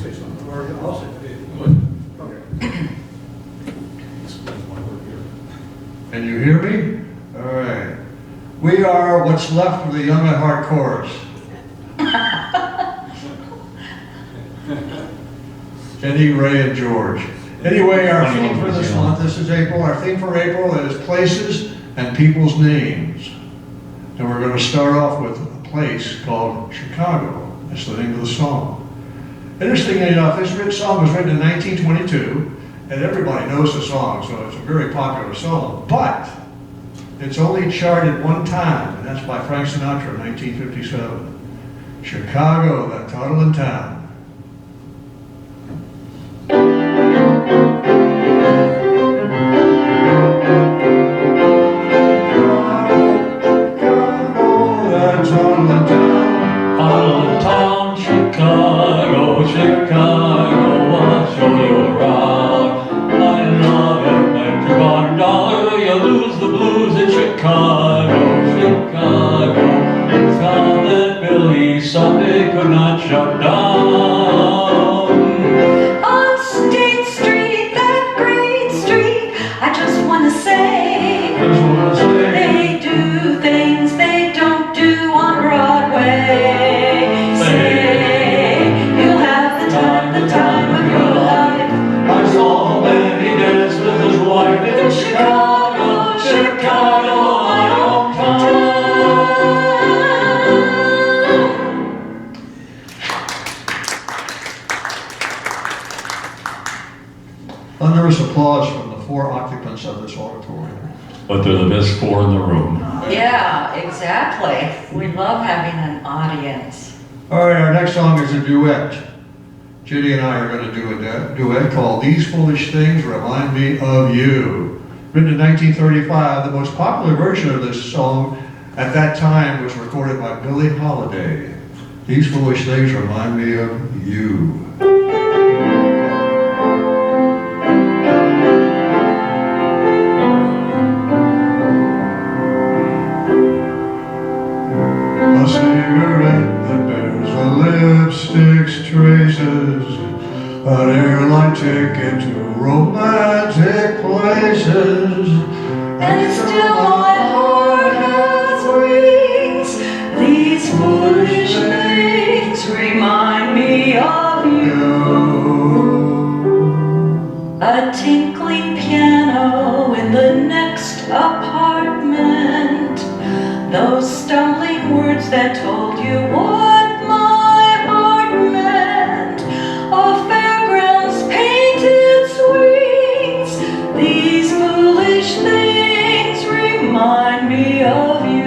say something. Or I'll say it. Okay. Can you hear me? All right. We are what's left of the Young at Heart chorus. Jenny, Ray, and George. Anyway, our theme for this month, this is April, our theme for April is places and people's names. And we're going to start off with a place called Chicago. That's the name of the song. Interestingly enough, this song was written in 1922, and everybody knows the song, so it's a very popular song. But it's only charted one time, and that's by Frank Sinatra in 1957. Chicago, that toddling town. Sunday could not shut down. On State Street, that great street, I just want to say, they do things they don't do on Broadway. Say, you'll have the time of your life. I saw a man, he danced with his wife in Chicago, Chicago, my hometown. Thunderous applause from the 4 occupants of this auditorium. But they're the best 4 in the room. Yeah, exactly. We love having an audience. All right, our next song is a duet. Ginny and I are going to do a duet called These Foolish Things Remind Me of You. Written in 1935, the most popular version of this song at that time was recorded by Billie Holiday. These foolish things remind me of you. A cigarette that bears a lipstick's traces, an airline ticket to romantic places, And still my heart has wings. These foolish things remind me of you. A tinkling piano in the next apartment. Those stumbling words that told you what my heart meant. A fairground's painted swings. These foolish things remind me of you.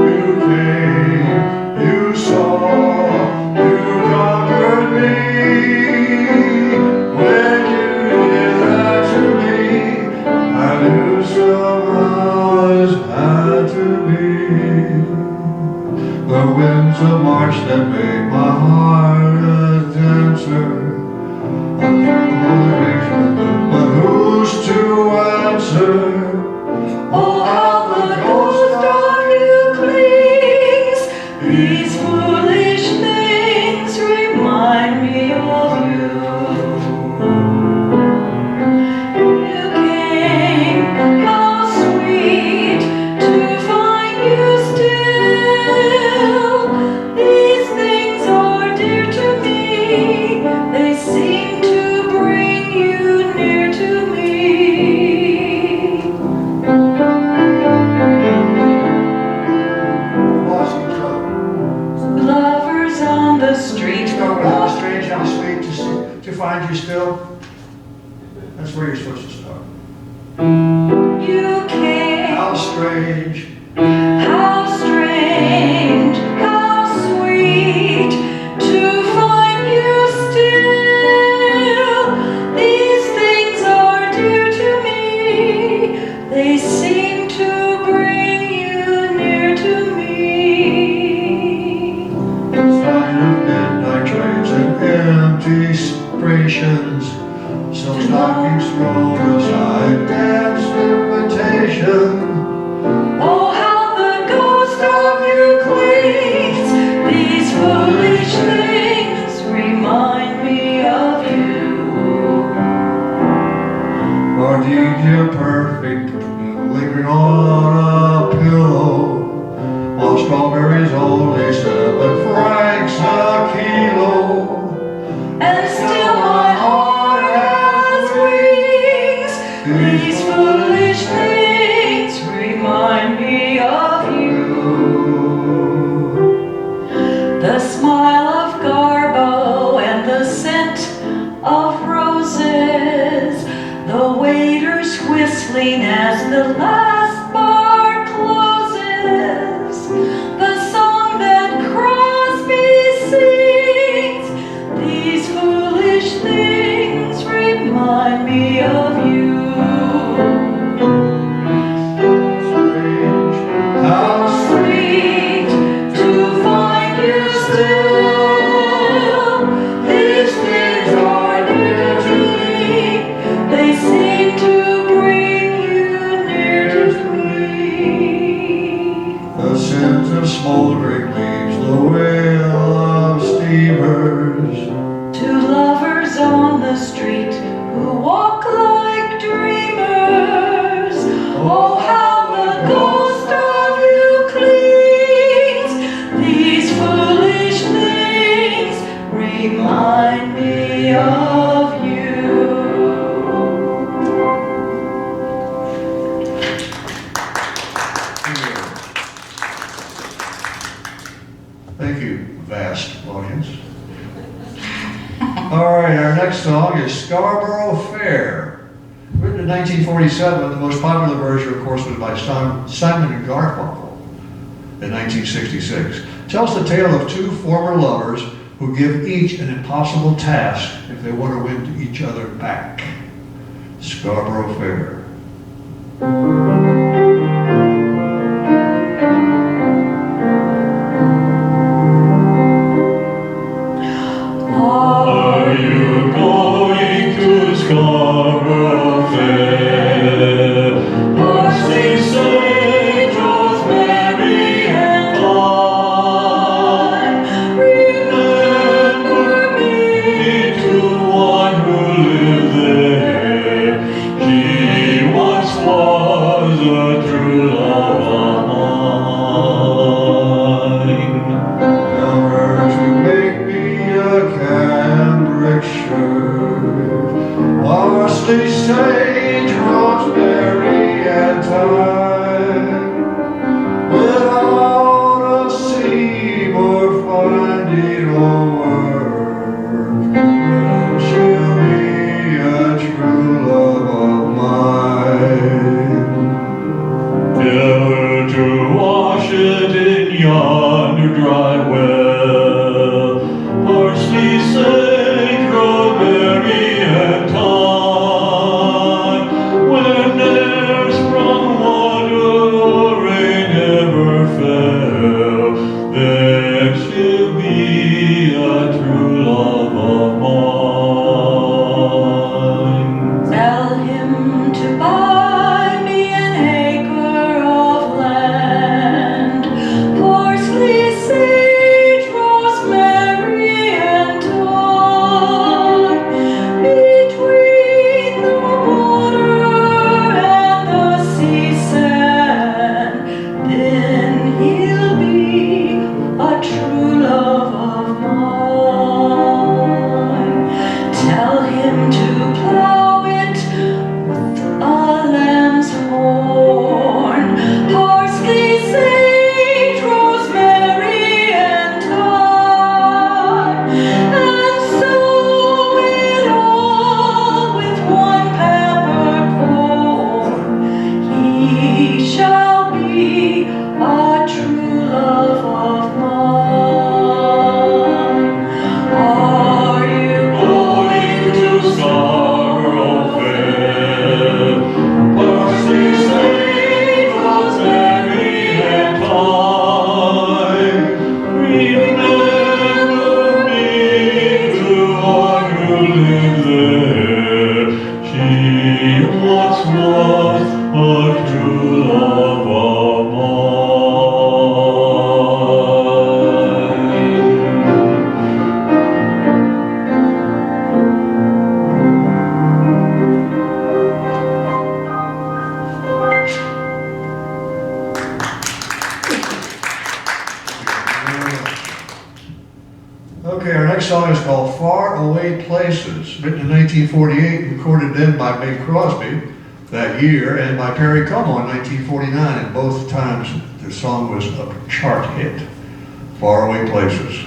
You came, you saw, you conquered me. When you did that to me, I knew somehow it had to be. The winds of March that made my heart a dancer. But who's to answer? Oh, how the ghost of you clings. These foolish things remind me of you. You came, how sweet to find you still. These things are dear to me. They seem to bring you near to me. Lovers on the street go How walking. strange, how sweet to find you still. That's where you're supposed to start. You came. How strange. How strange, how sweet to find you still. These things are dear to me. They seem to bring you near to me. Sign of midnight trains and empty stations. Some stockings thrown aside, dance invitation. Oh, train as the last bar closes, the song that Crosby sings, these foolish things remind me of you. How Sweet to find you still. These things are new to me. They seem to bring you near to me. the scent of smoldering leaves, the wail of steamers. Two lovers on the street who walk like dreamers. Oh, how the ghost of you clings. These foolish things remind me of you. Thank you, vast audience. All right, our next song is Scarborough Fair. Written in 1947, the most popular version, of course, was by Simon and Garfunkel in 1966. Tells the tale of two former lovers who give each an impossible task if they want to win each other back. Scarborough Fair. Are you going to Scarborough Fair? Parsley, sage, rosemary, and thyme. Remember me to one who lived there. She once was a true love of mine. Tell her to make me a cambric shirt, parsley, sage, rosemary, and thyme, without a seam or finding or work. Then she'll be a true love of mine. Tell her to wash it in yonder dry well. Parsley, sage, rosemary, and thyme. When there sprung water or rain ever fell, then she'll be a true love of mine. Tell him to buy me an acre of land, parsley, sage, rosemary, and thyme, between the water and the sea sand. Then he'll be a true love of mine. Tell him to plow it with a lamb's horn, parsley, sage, rosemary, and thyme, and sow it all with one peppercorn. He shall be a true love of mine. Are you Going to Scarborough Fair, parsley, sage, rosemary, and thyme. Remember me to one who lived there. She once was a true love of mine. Okay, our next song is called Far Away Places, written in 1948, recorded then by Bing Crosby that year, and by Perry Como in 1949, and both times the song was a chart hit. Far Away Places.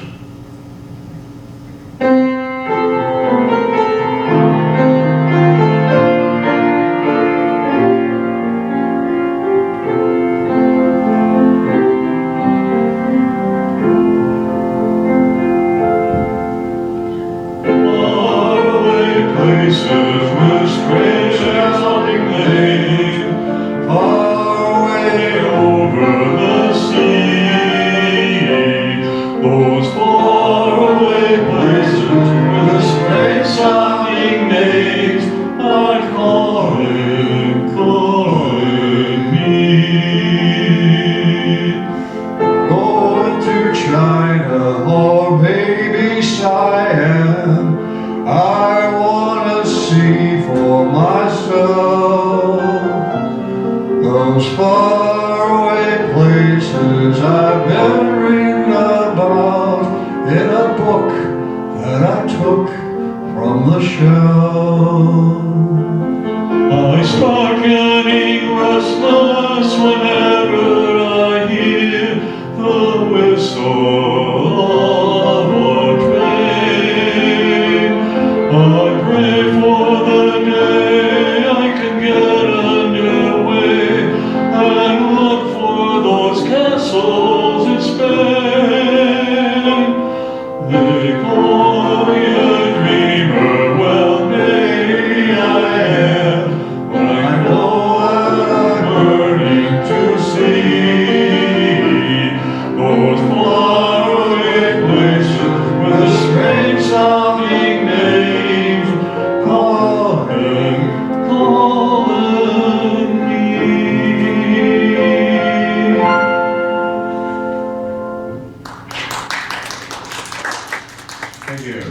Thank you.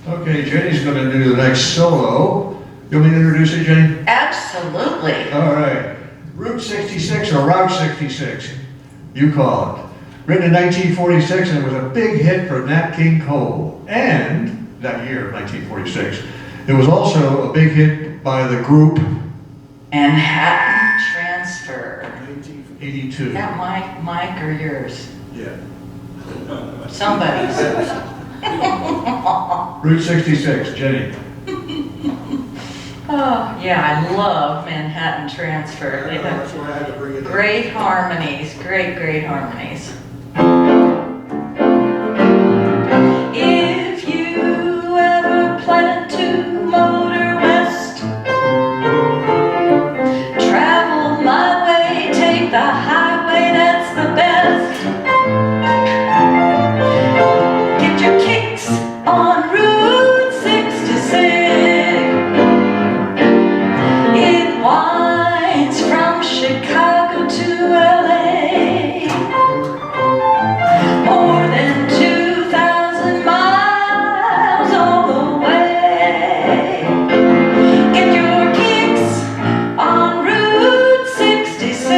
Okay, Jenny's going to do the next solo. You want me to introduce it, Jenny? Absolutely. All right. Route 66 or Route 66, you call it. Written in 1946, and it was a big hit for Nat King Cole. And that year of 1946, it was also a big hit by the group Manhattan Transfer. 1982. Is that Mike or yours? Yeah. Somebody's. Route 66, Jenny. Oh, yeah, I love Manhattan Transfer. They That's have why I had to bring it in. great harmonies, great harmonies. If you ever plan to motor west, travel my way, take the highway, that's the best. Get your kicks on Route 66. It winds from Chicago to LA, more than 2,000 miles all the way. Get your kicks on Route 66.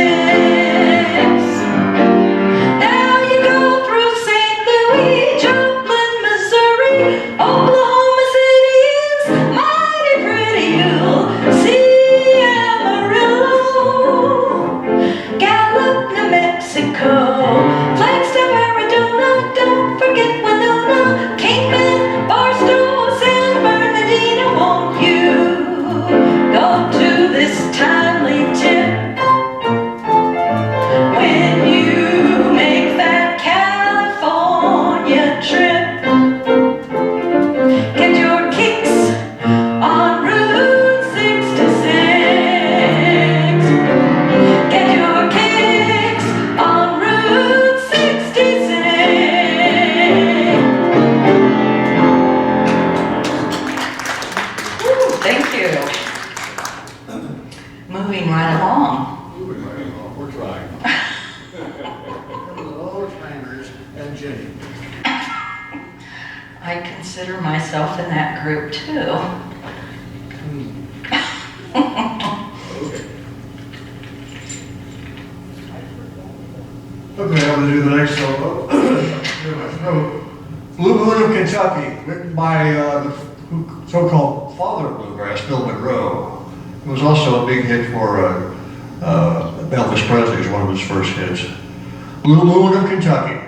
Now you go through St. Louis, Joplin, Missouri, Oklahoma City is mighty pretty. You'll see Amarillo, Gallup, New Mexico, Flagstaff, Arizona, don't forget Winona, Kingman, Barstow, San Bernardino. Won't you go to this timely tip when you make that California trip? Get your kicks on Route 66. Get your kicks on Route 66. Woo, thank you. Moving right along. Moving right along. We're trying. The old timers and Jenny. I consider myself in that group too. Okay, I'm going to do the next solo. Clear my throat. Blue Moon of Kentucky, written by the so-called father of bluegrass, Bill Monroe. It was also a big hit for Elvis Presley, was one of his first hits. Blue Moon of Kentucky.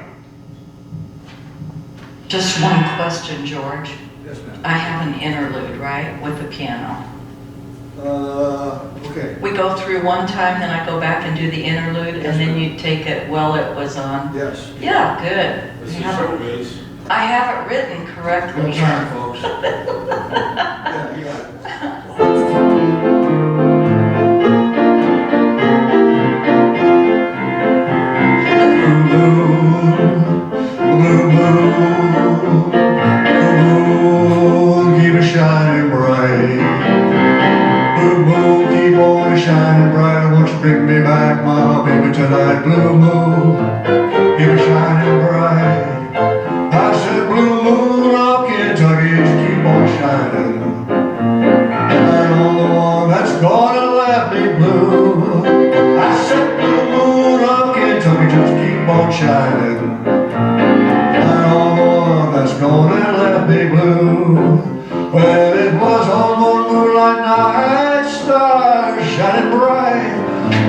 Just one question, George. Yes, ma'am. I have an interlude, right, with the piano. Okay. We go through one time, then I go back and do the interlude, Yes, and then ma'am. you take it while it was on. Yes. Yeah, good. This is how it is. I have it written Good correctly. time, folks. Yeah, you got it. Blue moon, keep it shining bright. Blue moon, keep on shining bright. Won't you bring me back, my baby, tonight? Blue moon, keep it shining bright. I said, blue moon of Kentucky, just keep on shining. Shine on the one that's gonna left me blue. I said, blue moon of Kentucky, just keep on shining. That's gonna let me blue. Well, it was on one moonlight night, stars shining bright.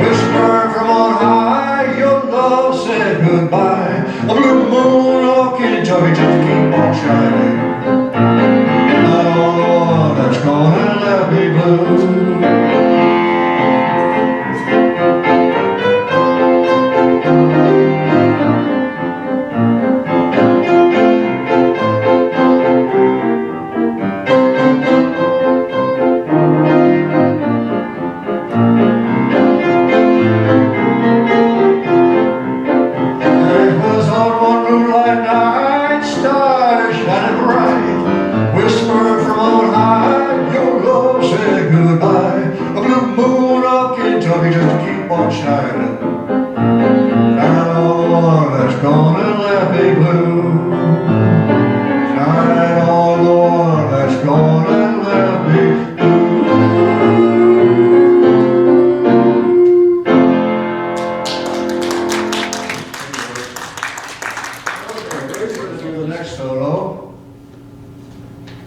Whisper from on high, your love said goodbye. A blue moon of Kentucky, just keep on shining. Not on the one that's gonna let me blue. Shining, now the one that's gonna let me blue.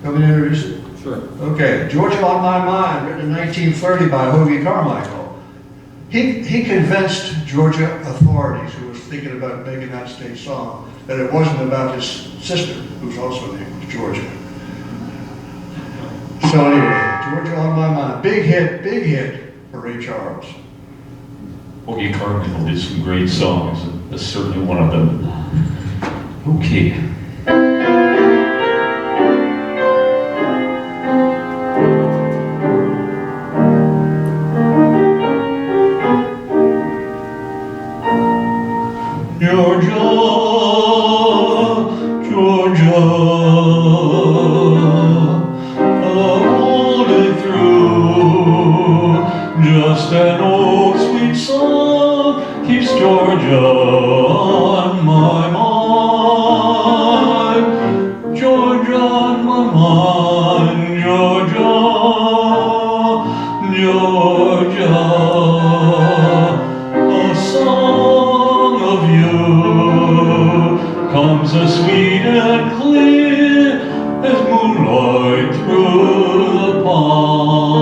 Come in and introduce it? Sure. Okay, Georgia on My Mind, written in 1930 by Hoagie Carmichael. He convinced Georgia authorities who was thinking about making that state song that it wasn't about his sister, who's also named Georgia. So anyway, Georgia on My Mind, big hit for Ray Charles. Hoagie Carmichael did some great songs. That's certainly one of them. Okay. Georgia, Georgia, all day through, just an old sweet song keeps Georgia on my mind. Georgia on my mind, Georgia, Georgia, a song of you comes as sweet and clear as moonlight through the pines.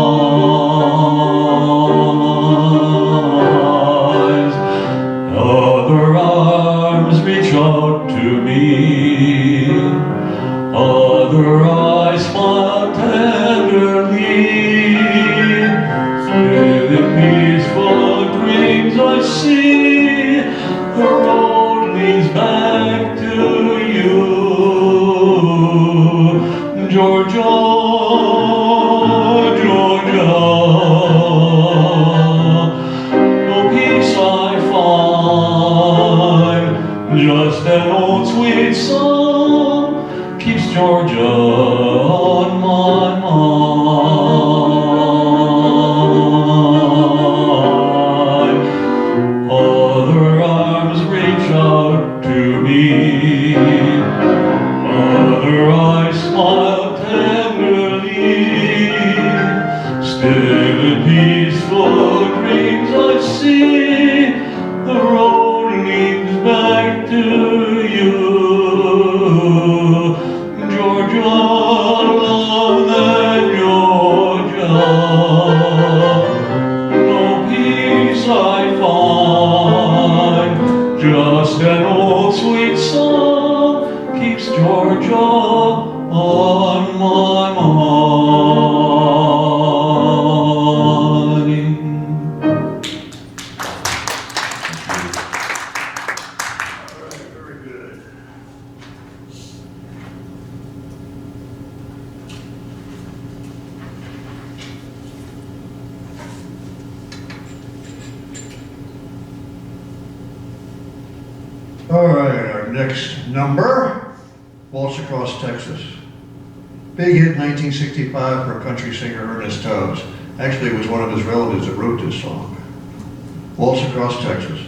Other arms reach out to me, other eyes smile tenderly. Still in peaceful dreams I see the road leads back to you. Georgia, Georgia, no peace I find, just an old sweet song keeps Georgia on my mind. Other arms reach out to me, other eyes smile tenderly. Still in peaceful dreams I see the road leads back to you. Georgia, love and Georgia, no peace I find, just an old sweet song keeps Georgia on my mind. All right, very good. All right, our next number, Waltz Across Texas. Big hit 1965 for country singer Ernest Tubbs. Actually, it was one of his relatives that wrote this song. Waltz Across Texas.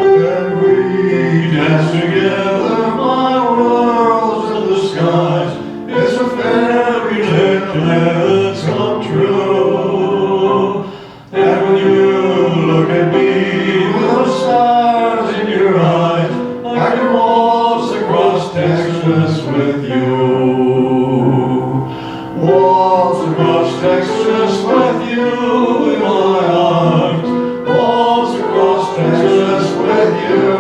And we dance together, my world's in the skies. It's a fairy tale that's come true. And when you look at me with those stars in your eyes, I can waltz across Texas with you. Waltz across Texas with you in my arms. Waltz across Texas with you.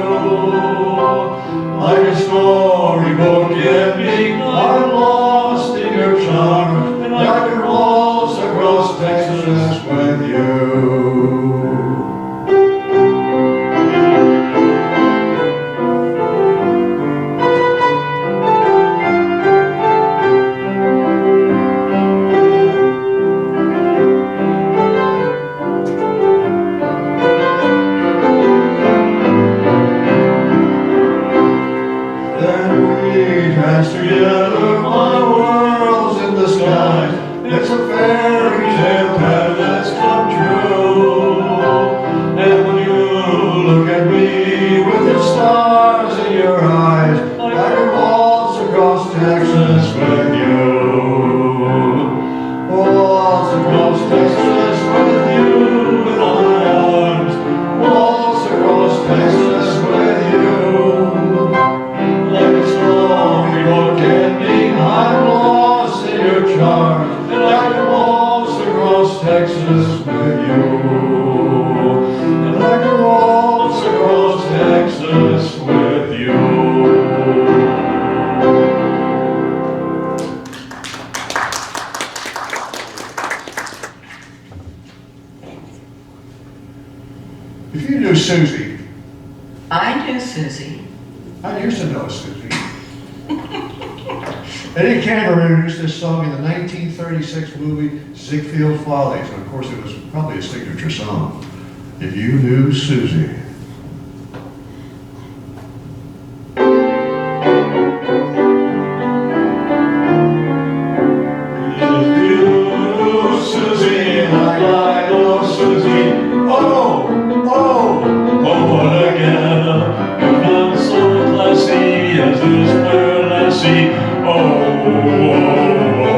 Like a storybook ending, I'm lost in your charm, and I can waltz across Texas with you. Then we dance together, my world's in the skies. It's a fairy tale that's come true. And when you look at me with the stars in your eyes, I can waltz across Texas with you. Waltz across Texas with you in my arms. Texas with you. And I can waltz across Texas with you. If you knew Susie, I knew Susie. I used to know Susie. Eddie Cantor introduced this song in the 1936 movie Ziegfeld Follies, and of course it was probably a signature song. If you knew Susie.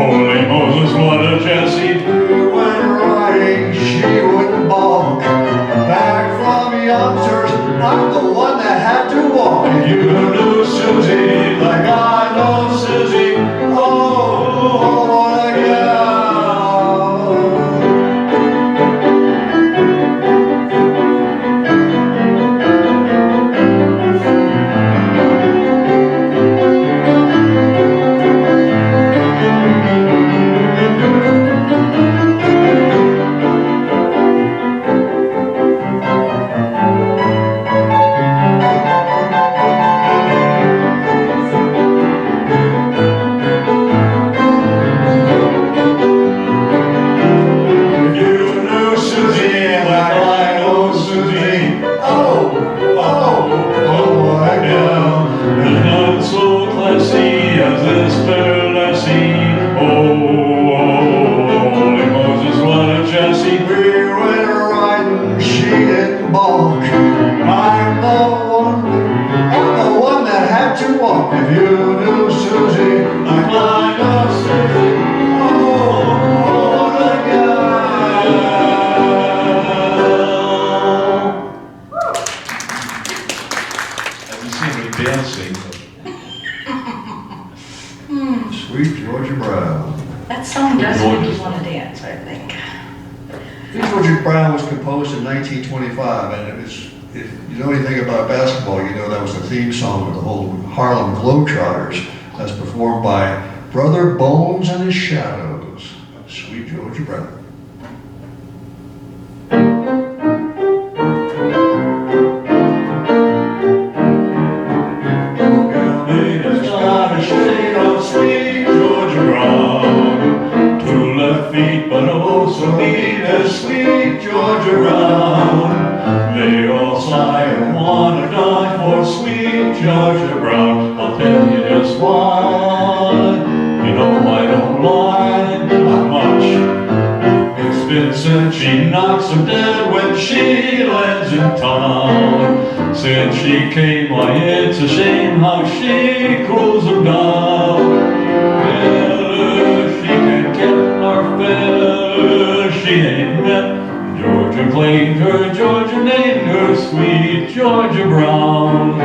Holy Moses, what a Jessie. When riding, she wouldn't balk. Back from youngsters, I'm the one that had to walk. If you knew Susie like I know Susie, oh, what a gal. Sweet Georgia Brown. That song does make you want to dance, I think. Sweet Georgia Brown was composed in 1925, and it was, if you know anything about basketball, you know that was the theme song of the whole Harlem Globetrotters, as performed by Brother Bones and his Shadows. Sweet Georgia Brown. But oh so neat as sweet Georgia Brown. They all sigh and want to die for sweet Georgia Brown. I'll tell you just why. You know I don't lie, not much. It's been since she knocks them dead when she lands in town. Since she came, why it's a shame how she cools them down. She can't get our fella, she ain't met. Georgia claimed her, Georgia named her sweet Georgia Brown.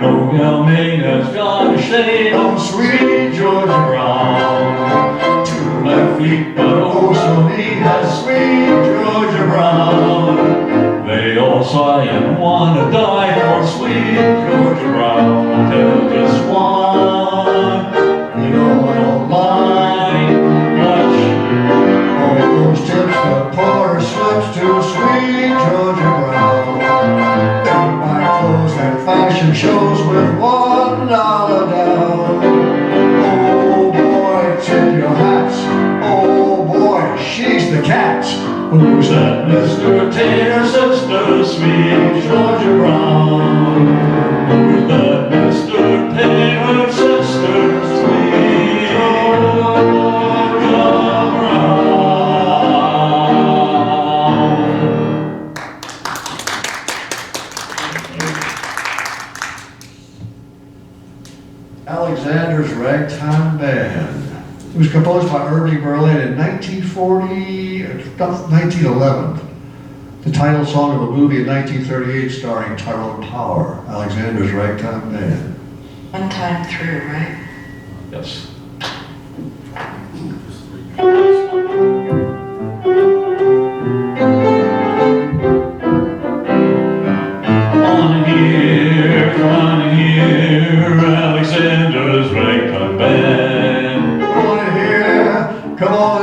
No gal maid has got a shade on sweet Georgia Brown. Two left feet, but oh so neat has sweet Georgia Brown. They all sigh and want to die for sweet Georgia Brown. I'll tell just why. You know I don't mind much. All those tips the porter slips to sweet Georgia Brown. They buy clothes at fashion shows with $1 down. Oh boy, tip your hats. Oh boy, she's the cat. Who's that Mr. Taylor's sister, sweet Georgia Brown? Who's that Mr. Taylor's sister, sweet Georgia Brown? Alexander's Ragtime Band. It was composed by Irving Berlin in 1911. The title song of a movie in 1938 starring Tyrone Power, Alexander's Ragtime Band. One time through, right? Yes.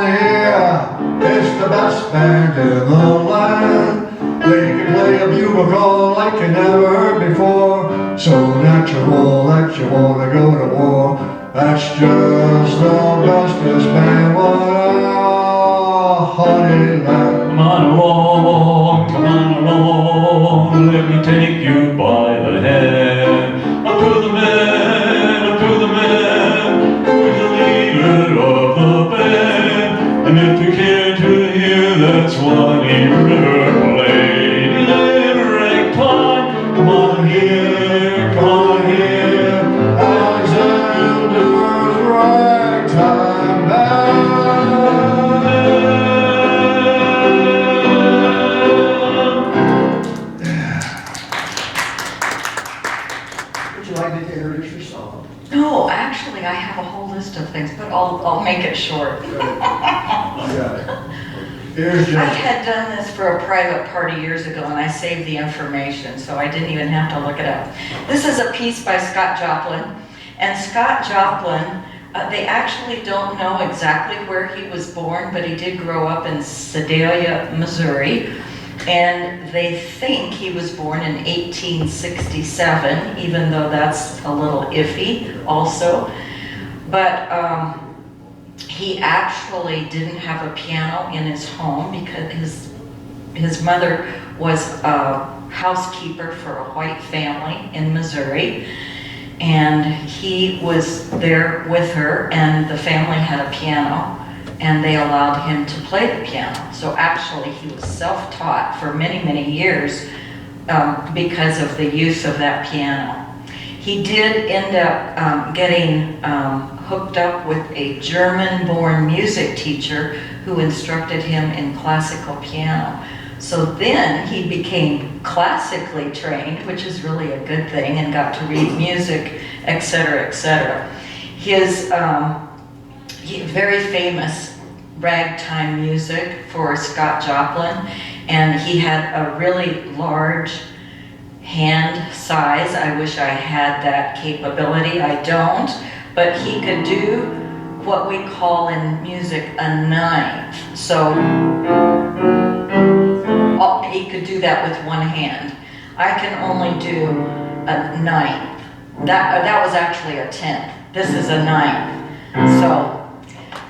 on here, it's the best band in the land. They can play a bugle like you never heard before. So natural that you wanna go to war. That's just the bestest band, honey land. Come on along, let me take you by the hand. Up to the man, who's the leader of the band. And if you care to hear, that's what he never played. He played ragtime. Come on here, Alexander's ragtime band. Would you like to introduce your song? No, actually, I have a whole list of things, but I'll make it short. Yeah. Here's I just, had done this for a private party years ago, and I saved the information, so I didn't even have to look it up. This is a piece by Scott Joplin, and Scott Joplin, they actually don't know exactly where he was born, but he did grow up in Sedalia, Missouri, and they think he was born in 1867, even though that's a little iffy also. But he actually didn't have a piano in his home because his mother was a housekeeper for a white family in Missouri, and he was there with her, and the family had a piano, and they allowed him to play the piano. So actually he was self-taught for many, many years because of the use of that piano. He did end up getting hooked up with a German-born music teacher who instructed him in classical piano. So then he became classically trained, which is really a good thing, and got to read music, etc., etc. His very famous ragtime music for Scott Joplin, and he had a really large hand size. I wish I had that capability. I don't, but he could do what we call in music a ninth. So he could do that with one hand. I can only do a ninth. That was actually a tenth. This is a ninth. So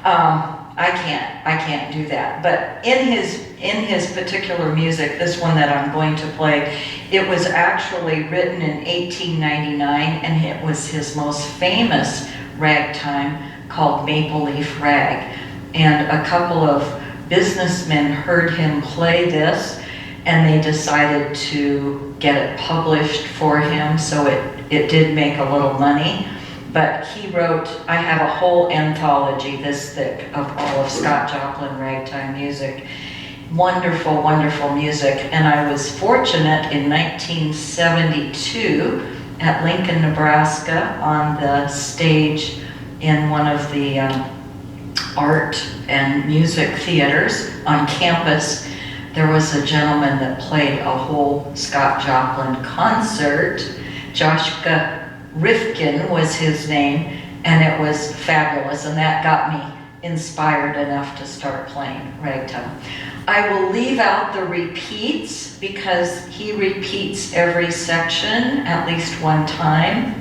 I can't do that. But in his particular music, this one that I'm going to play, it was actually written in 1899, and it was his most famous ragtime called Maple Leaf Rag. And a couple of businessmen heard him play this, and they decided to get it published for him, so it did make a little money. But he wrote, I have a whole anthology this thick of all of Scott Joplin ragtime music. Wonderful, wonderful music. And I was fortunate in 1972 at Lincoln, Nebraska, on the stage in one of the art and music theaters on campus. There was a gentleman that played a whole Scott Joplin concert. Joshka Rifkin was his name, and it was fabulous, and that got me inspired enough to start playing ragtime. I will leave out the repeats because he repeats every section at least one time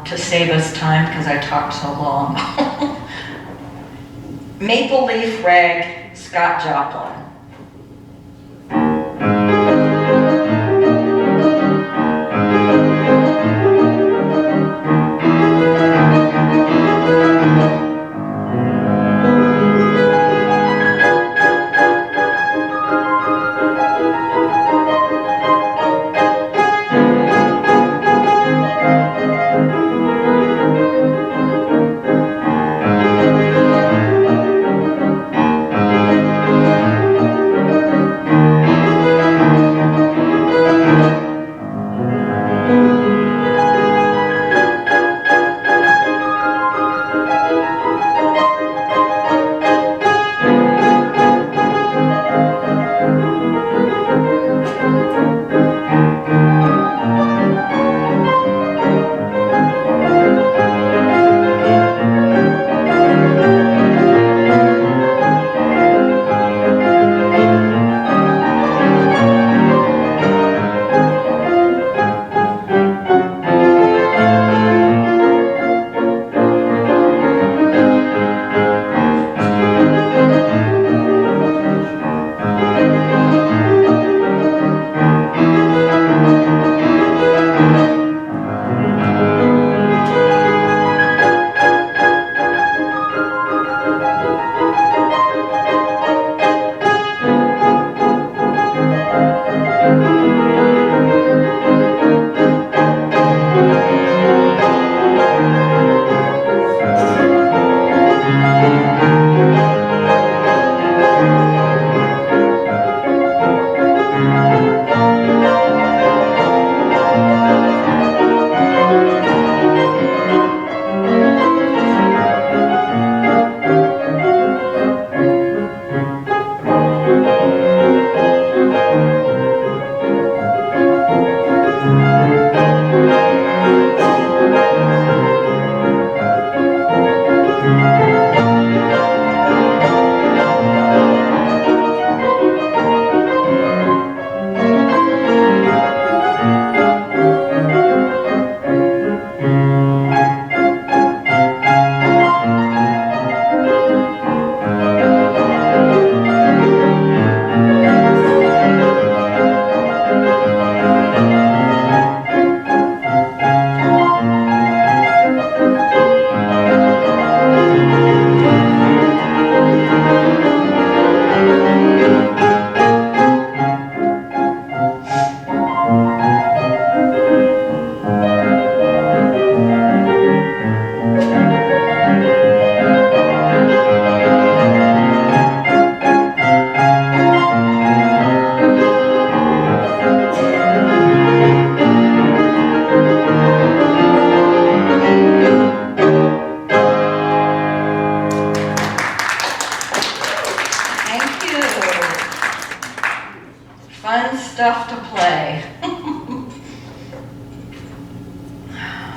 to save us time because I talked so long. Maple Leaf Rag, Scott Joplin. fun stuff to play.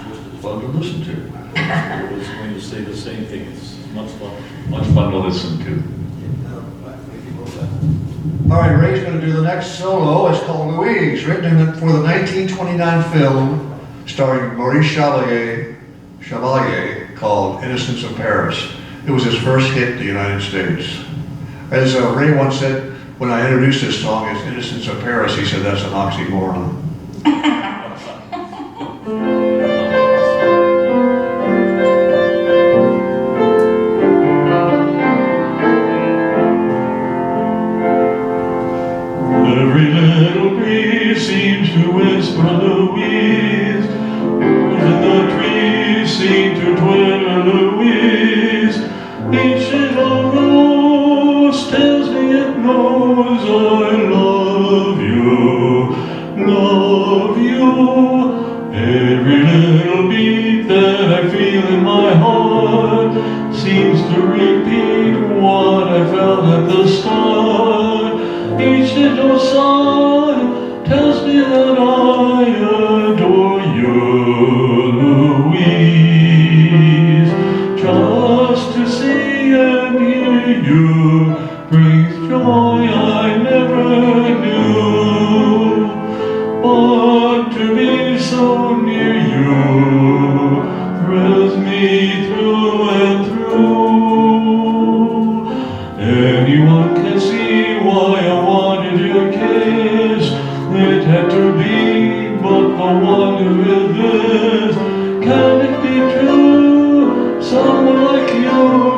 Just as fun to listen to. I was going to say the same thing. It's much fun to listen to. All right, Ray's going to do the next solo. It's called Louise, written for the 1929 film starring Maurice Chevalier called Innocents of Paris. It was his first hit in the United States. As Ray once said, when I introduced this song as Innocents of Paris, he said that's an oxymoron. Every little breeze seems to whisper Louise. And the trees seem to twitter Louise. Each little rose tells me it knows I love you, love you. Every little beat that I feel in my heart seems to repeat what I felt at the start. Each little sigh tells me that I adore you, Louise. Just to see and hear you brings joy I never knew. But to be so near you thrills me through and through. Anyone can see why I wanted your kiss. It had to be, but the wonder is this. Can it be true? Someone like you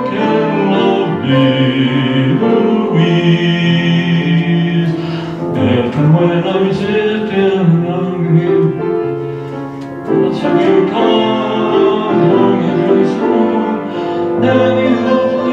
can love me, Louise. And when I'm sitting on you, that's when you come along and you soon, and you love me.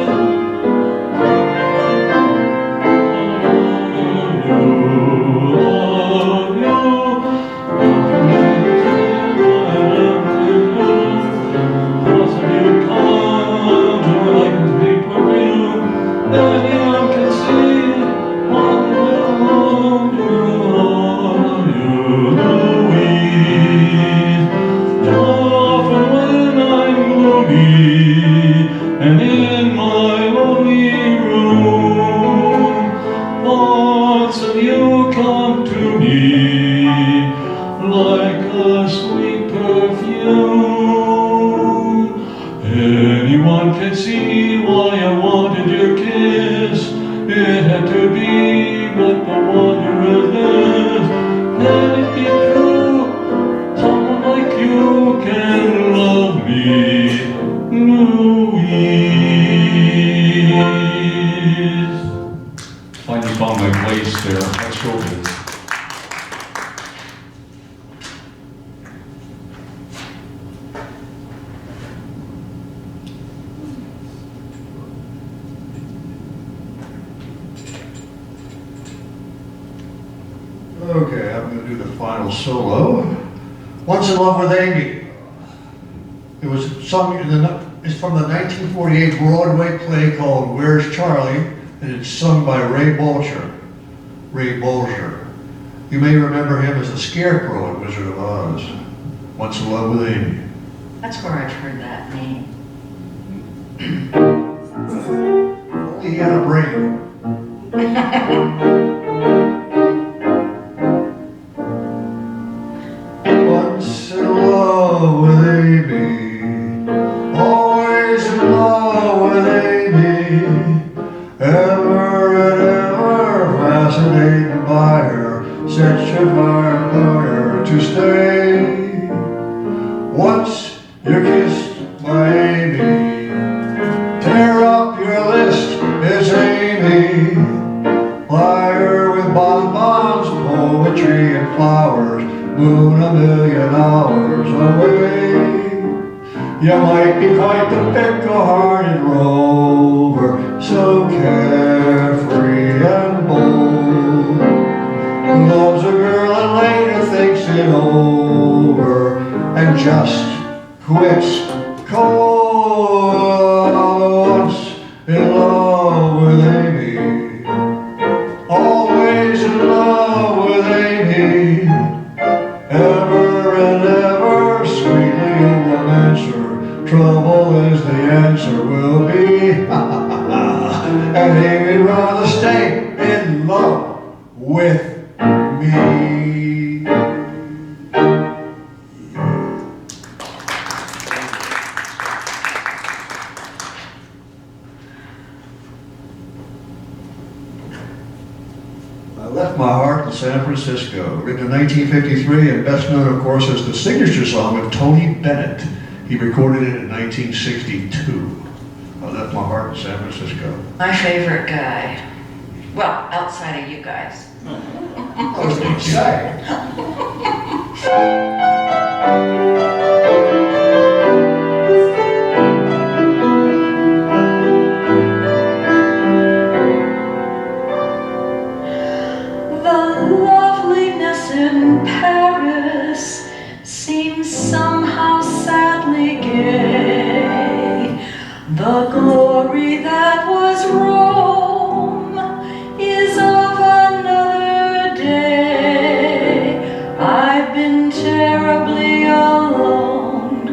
And in my lonely room, thoughts of you come to me like a sweet perfume. Anyone can see why I wanted your kiss. It had to be, but the wonder is this. Can it be true? Someone like you can love me, Louise. Finally found my place there. That's showbiz. Okay, I'm going to do the final solo. Once in Love with Amy. It was sung it's from the 1948 Broadway play called Where's Charlie? And it's sung by Ray Bolger. You may remember him as the Scarecrow in Wizard of Oz. Once in Love with Amy. That's where I've heard that name. Only he had a brain. Once in love with Amy, always in love with Amy, ever and ever fascinated by her, such a fine lawyer to stay. Once you're kissed by Amy, tear up your list, it's Amy. Fire with bonbons, poetry and flowers, moon a million hours away. You might be quite the pickle-hearted rover, so carefree and bold. Loves a girl and later thinks it over, and just quits cold. Once in love with Amy, always in love gonna stay in love with me. I Left My Heart in San Francisco, written in 1953 and best known, of course, as the signature song of Tony Bennett. He recorded it in 1962. I Left My Heart in San Francisco. My favorite guy. Well, outside of you guys. I was going to say. The loveliness in Paris seems somehow sadly gay. The glory that was Rome is of another day. I've been terribly alone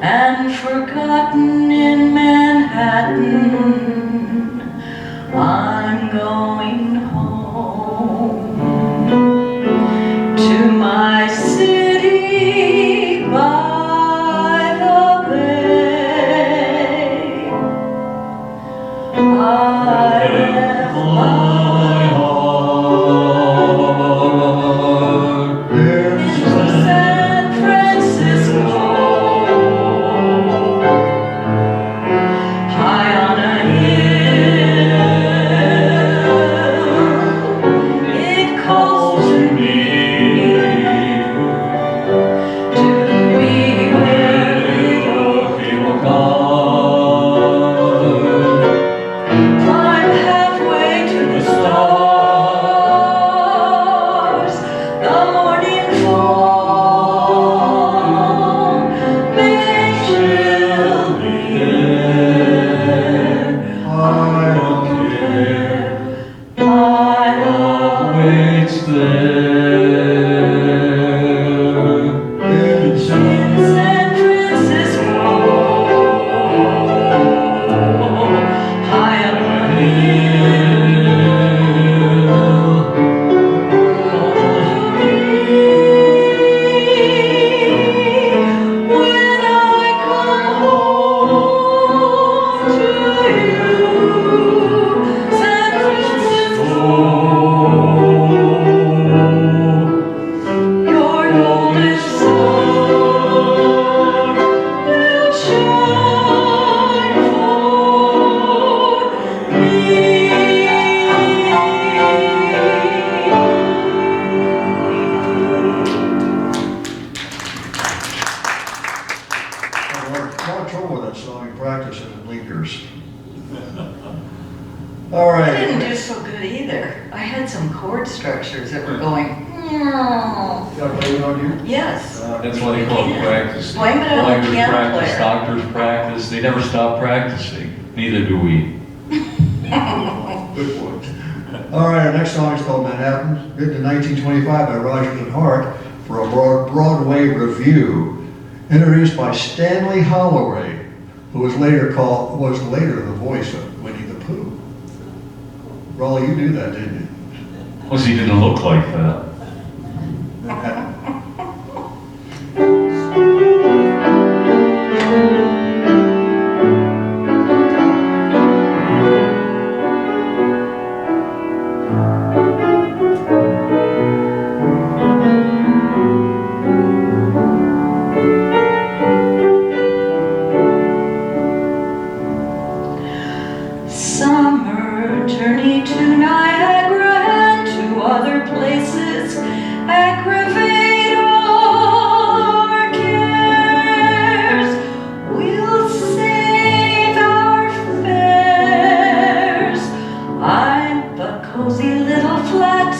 and forgotten in Manhattan. I'm going home to my city by the bay. I left my heart in San Francisco, high on a hill. It calls to me to be where little people climb halfway to the stars. The morning fall may chill me there. I don't care. My love waits there. in San Francisco, high up on a hill. When I come home to you, San Francisco, your golden sun will shine for me. I have a lot of trouble with that song in practice and it lingers. All I right. didn't do so good either. I had some chord structures that were going. Did I blame it on you? Yes. That's why they call it practice. Blame it on the Lawyers piano practice, player. doctors practice, they never stop practicing. Neither do we. Good point. All right, our next song is called Manhattan, written in 1925 by Rogers and Hart for a Broadway review, introduced by Stanley Holloway, who was later the voice of Winnie the Pooh. Raleigh, you knew that, didn't you? Plus, he didn't look like that. Manhattan. Summer journey to Niagara and to other places aggravate all our cares. We'll save our fares. The cozy little flat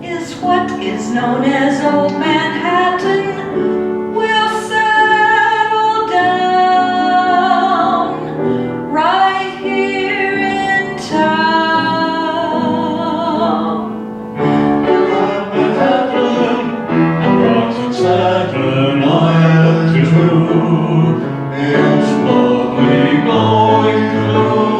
is what is known as Old Manhattan. We'll settle down right here in town. Manhattan, rocks and Staten Island too. It's lovely going through.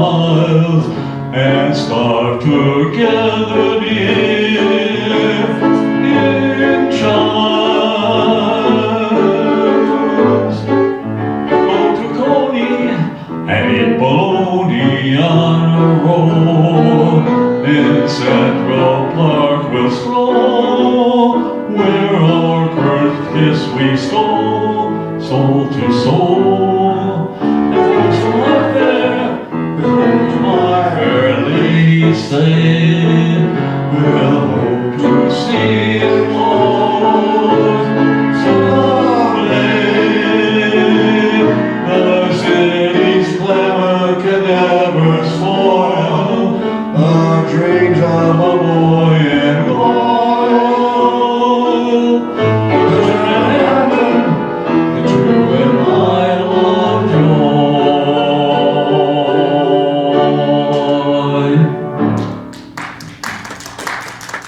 miles and starve together dear in chimes. Go to Coney and eat bologna on a roll. In Central Park we'll stroll, where our birthdays we stole, soul to soul. And folks from out there, with my fair lady say, we'll hope to see you all someday. The city's glamour can never spoil the dreams of a boy and girl. There's an heaven that you and I love joy.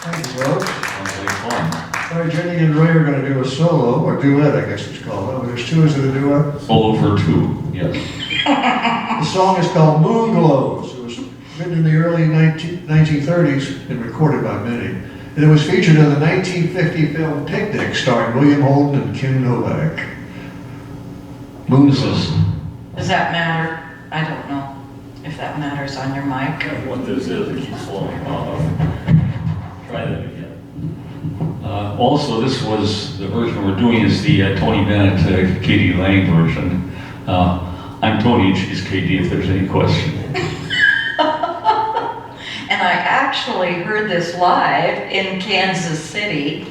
Thank you, folks. Sounds like fun. All right, Jenny and Ray are going to do a solo, or duet, I guess it's called. Oh, there's two, is it a duet? Solo for two, yes. The song is called Moon Glows. It was written in the early 1930s and recorded by many. And it was featured in the 1950 film Picnic, starring William Holden and Kim Novak. Moon Glows. Does that matter? I don't know if that matters on your mic. What this is, it keeps falling off. Try that again. Also, this was, the version we're doing is the Tony Bennett, Katie Lang version. I'm Tony and she's Katie, if there's any question. And I actually heard this live in Kansas City.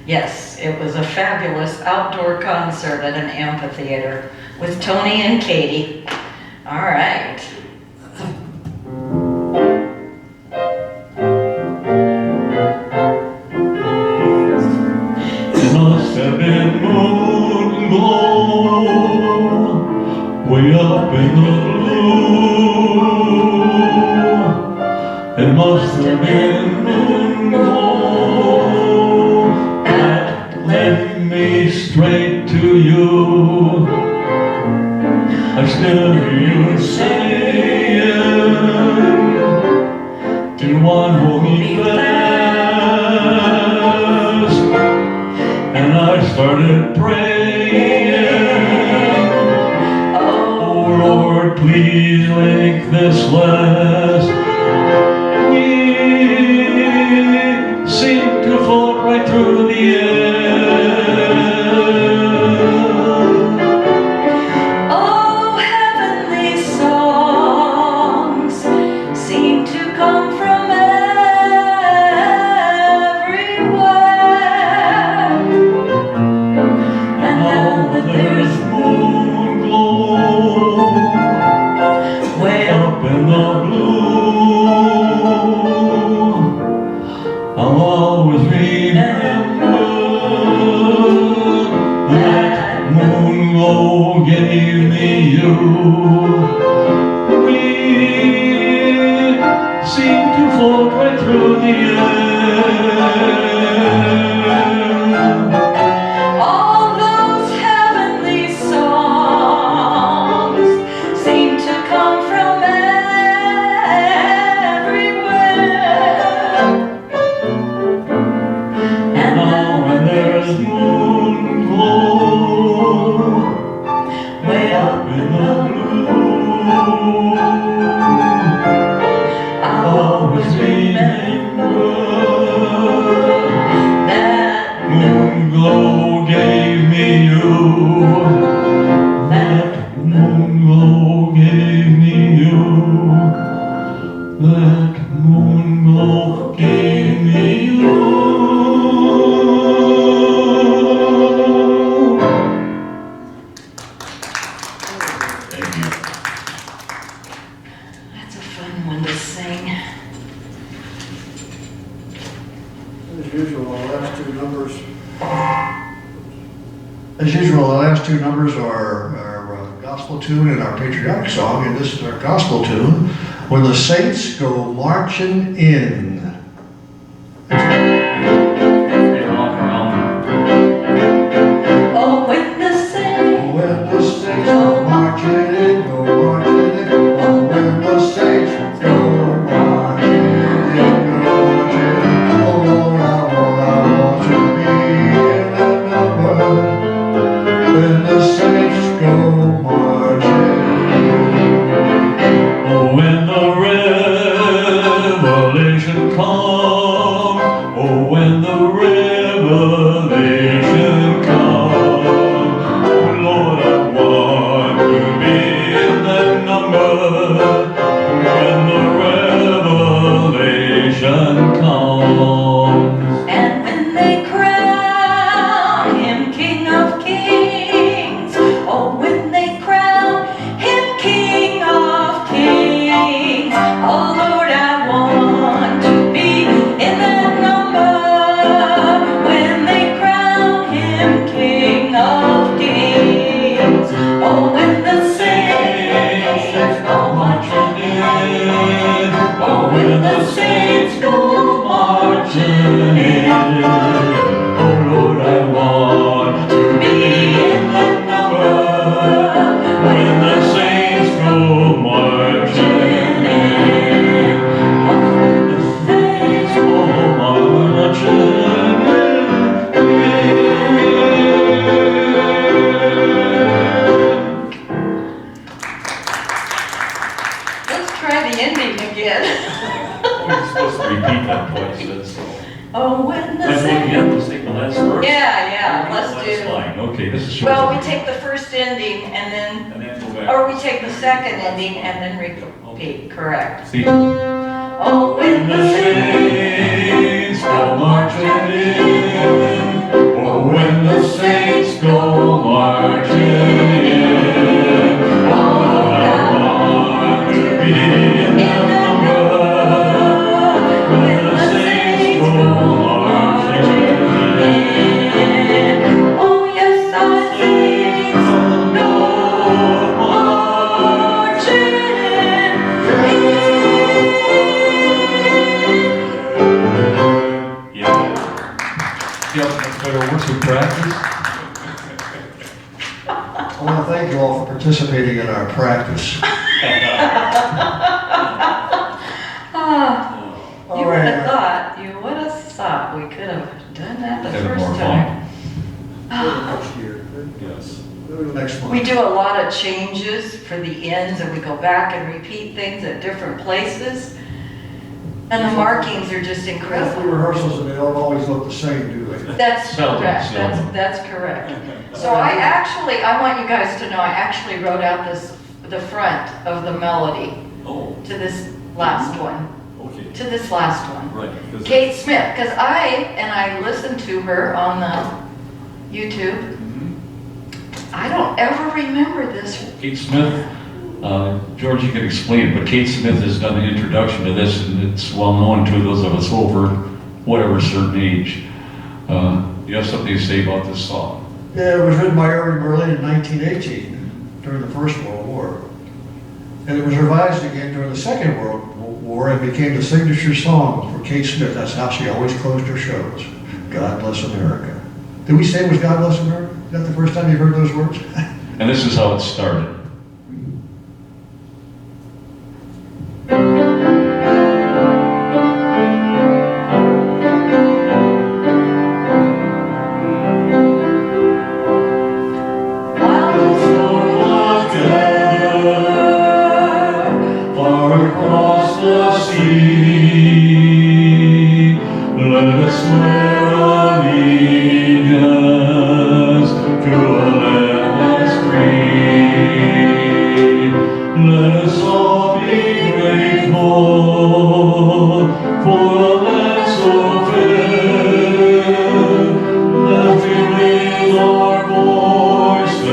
Yes, it was a fabulous outdoor concert at an amphitheater with Tony and Katie. All right. It must have been moon glow, way up in the blue. It must have been moon glow that led me straight to you. I still hear you saying, "Do one hold me fast?" And I started praying, "Oh Lord, please make this last." We seem to float right through the air. Oh, heavenly songs seem to come from everywhere. And now that there's moon glow way up in the blue, I'll always remember that moon glow gave me you. We seem to float right through the air. all those heavenly songs seem to come from everywhere. And Now when there's moon glow way up up in the blue, I'll always remember that moon glow gave me you. That moon glow gave me you. That moon glow gave me you. Thank you. that's a fun one to sing. As usual, the last two numbers are our gospel tune and our patriotic song, and this is our gospel tune, When the Saints Go Marching In. Oh, when the saints When the saints go marching in, go marching in. Oh, when the saints revelation comes, oh, when the revelation comes, Lord, I want to be in that number when the revelation comes. And when they crown him King of Kings, oh, when they crown him King of Kings, oh Lord, I want to be in that number when they crown him King of Kings. Oh, when the saints go marching in, oh, when the saints go marching in, oh Lord, I want to be in that number when the saints go marching in. Oh, the saints go marching in. Let's try the ending again. We're supposed to repeat that twice, that's all. Oh, when the Let's saints. take the last verse. Yeah, let's Last do. line, okay, this is short. Well, we take the first ending and then, And then go back. or we take the second ending and then repeat, correct? See? Oh, when the saints go marching in, oh, when the saints go marching in, oh, I want to be in the number when the saints go marching in. Oh, yes, our saints go marching in. Yeah. Yep, that's better works with practice. I want to thank you all for participating in our practice. You would have thought we could have done that the Have first more time. Next year. Yes. Next month. We do a lot of changes for the ends and we go back and repeat things at different places. And the markings are just Monthly incredible. rehearsals, and they don't always look the same, do they? That's Seldom, correct, seldom. that's correct. So I want you guys to know, I actually wrote out the front of the melody Oh, to this last one, okay. to this last one. Right. because- Kate Smith, because I listened to her on the YouTube. Mhm. I don't ever remember this. Kate Smith, George, you can explain it, but Kate Smith has done the introduction to this, and it's well known to those of us over whatever certain age. You have something to say about this song? Yeah, it was written by Irving Berlin in 1918, during the First World War. And it was revised again during the Second World War and became the signature song for Kate Smith. That's how she always closed her shows. God bless America. Did we say it was God bless America? Is that the first time you heard those words? And this is how it started. While the storm was gathered Far across the sea, let us swear allegiance to a land that's free. Let us all be grateful for a land so fair that we raise our voices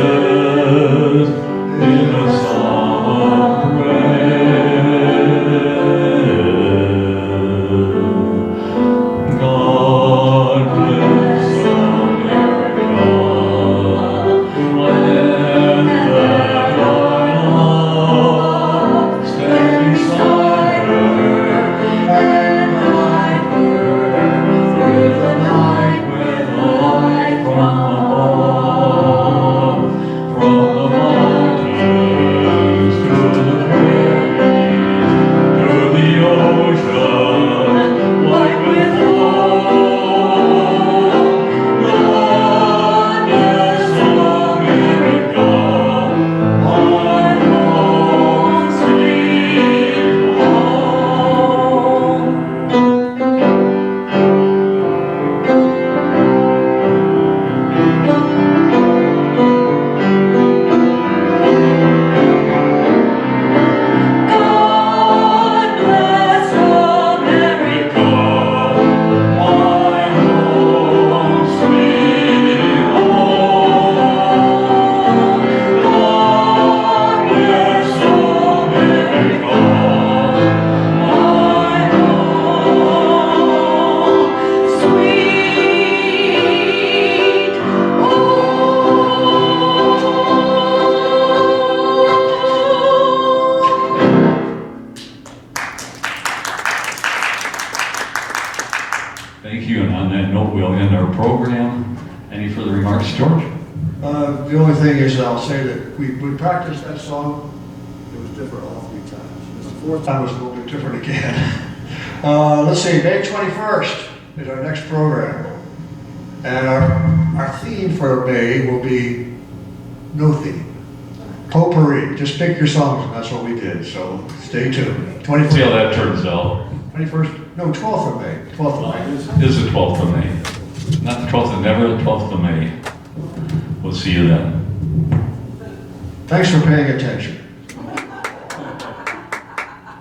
in a song of praise. God Thank you, and on that note, we'll end our program. Any further remarks, George? The only thing is, I'll say that we practiced that song. It was different all 3 times. The 4th time was a little bit different again. Let's see, May 21st is our next program. And our theme for May will be no theme. Potpourri. Just pick your songs, and that's what we did. So stay tuned. 21st. See how that turns out. 21st, no, 12th of May. 12th of May. This is the 12th of May. Not the 12th of never, the 12th of May. We'll see you then. Thanks for paying attention.